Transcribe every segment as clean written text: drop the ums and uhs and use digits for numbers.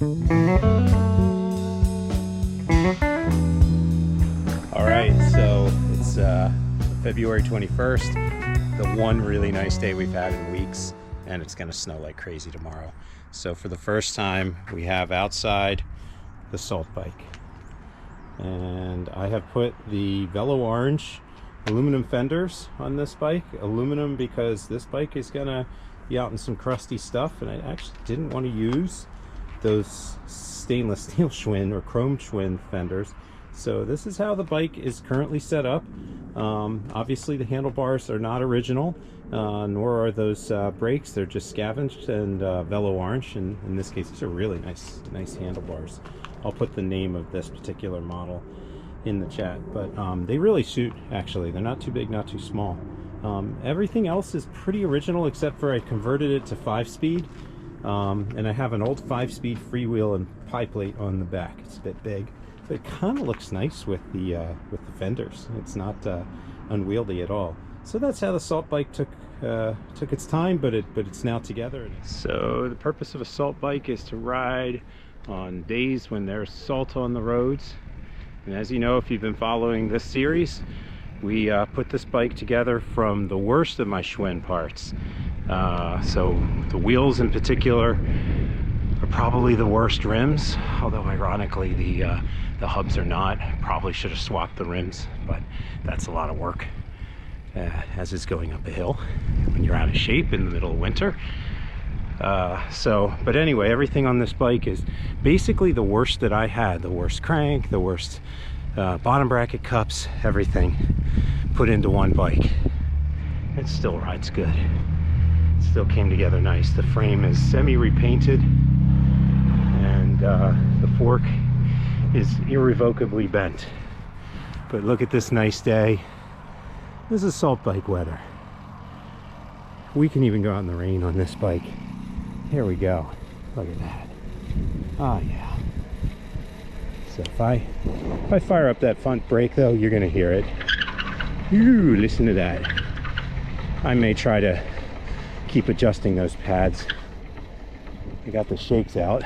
All right, so it's February 21st, the one really nice day we've had in weeks, and it's gonna snow like crazy tomorrow. So for the first time, we have outside the salt bike. And I have put the Velo Orange aluminum fenders on this bike. Aluminum because this bike is gonna be out in some crusty stuff, and I actually didn't want to use those stainless steel Schwinn or chrome Schwinn fenders. So this is how the bike is currently set up. Obviously the handlebars are not original, nor are those brakes. They're just scavenged and Velo Orange, and in this case these are really nice handlebars. I'll put the name of this particular model in the chat, but they really suit, actually. They're not too big, not too small. Everything else is pretty original except for I converted it to 5-speed. And I have an old 5-speed freewheel and pie plate on the back. It's a bit big, but it kind of looks nice with the fenders. It's not unwieldy at all. So that's how the salt bike took its time, but it's now together. So the purpose of a salt bike is to ride on days when there's salt on the roads. And as you know, if you've been following this series, we put this bike together from the worst of my Schwinn parts. So the wheels in particular are probably the worst rims, although ironically the hubs are not. But should have swapped the rims, but that's a lot of work, as is going up a hill when you're out of shape in the middle of winter. But anyway, everything on this bike is basically the worst that I had. The worst crank, the worst bottom bracket cups, everything put into one bike. It still rides good. It still came together nice. The frame is semi-repainted, and the fork is irrevocably bent. But look at this nice day. This is salt bike weather. We can even go out in the rain on this bike. Here we go. Look at that. Oh yeah. So if I fire up that front brake though, you're gonna hear it. Ooh, listen to that. I may try to keep adjusting those pads. I got the shakes out,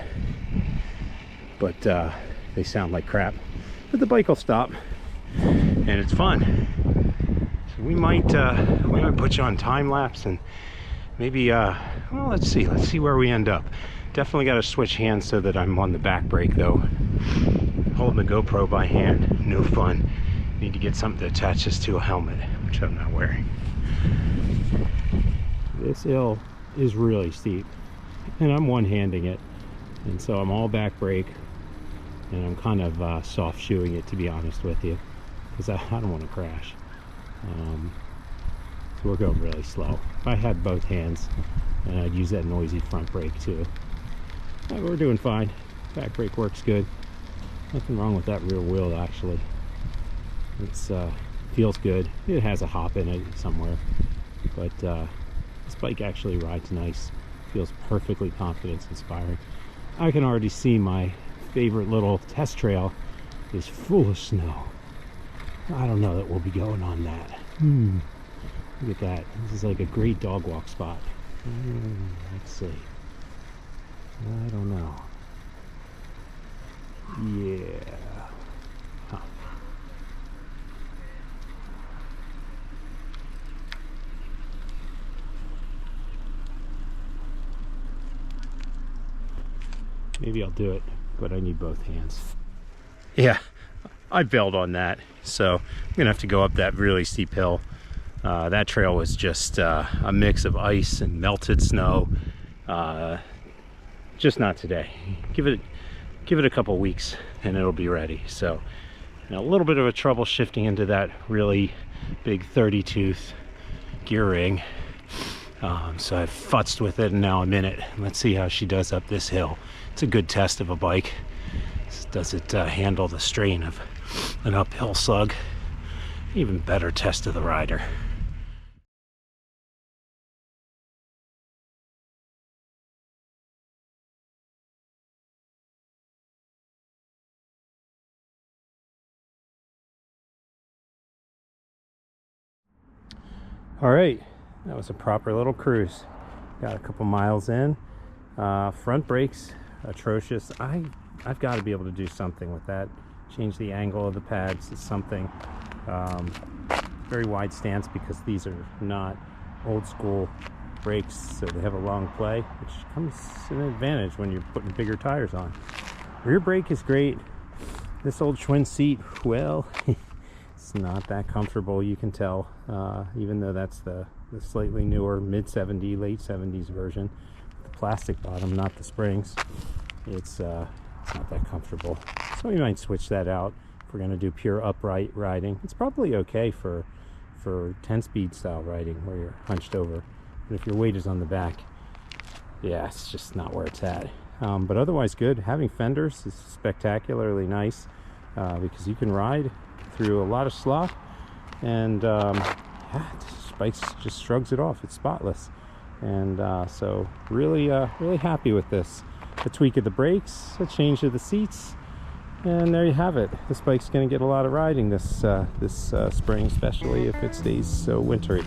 but they sound like crap. But the bike will stop, and it's fun. So we might put you on time lapse and maybe well, let's see where we end up. Definitely got to switch hands so that I'm on the back brake though. Holding the GoPro by hand, no fun. Need to get something to attach this to a helmet, which I'm not wearing. This hill is really steep, and I'm one-handing it, and so I'm all back brake, and I'm kind of soft shoeing it, to be honest with you, because I don't want to crash. So we're going really slow. If I had both hands, and I'd use that noisy front brake too. But we're doing fine. Back brake works good. Nothing wrong with that rear wheel, actually. It's feels good. It has a hop in it somewhere, but this bike actually rides nice. Feels perfectly confidence inspiring. I can already see my favorite little test trail is full of snow. I don't know that we'll be going on that. Look at that. This is like a great dog walk spot. Let's see. I don't know. Yeah. Huh. Maybe I'll do it, but I need both hands. Yeah, I bailed on that, so I'm gonna have to go up that really steep hill. That trail was just a mix of ice and melted snow. Just not today. Give it a couple weeks and it'll be ready. So, a little bit of a trouble shifting into that really big 30-tooth gear ring. So I've futzed with it, and now I'm in it. Let's see how she does up this hill. It's a good test of a bike. Does it handle the strain of an uphill slug? Even better test of the rider. All right, that was a proper little cruise. Got a couple miles in. Front brakes atrocious. I've got to be able to do something with that. Change the angle of the pads to something. Very wide stance because these are not old school brakes, so they have a long play, which comes an advantage when you're putting bigger tires on. Rear brake is great. This old Schwinn seat, well, it's not that comfortable, you can tell, even though that's the slightly newer mid-70s, late 70s version. The plastic bottom, not the springs. It's not that comfortable. So we might switch that out if we're going to do pure upright riding. It's probably okay for 10-speed style riding where you're hunched over. But if your weight is on the back, yeah, it's just not where it's at. But otherwise good. Having fenders is spectacularly nice because you can ride through a lot of slop, and yeah, this bike just shrugs it off. It's spotless, and so really happy with this. A tweak of the brakes, a change of the seats, and there you have it. This bike's going to get a lot of riding this spring, especially if it stays so wintry.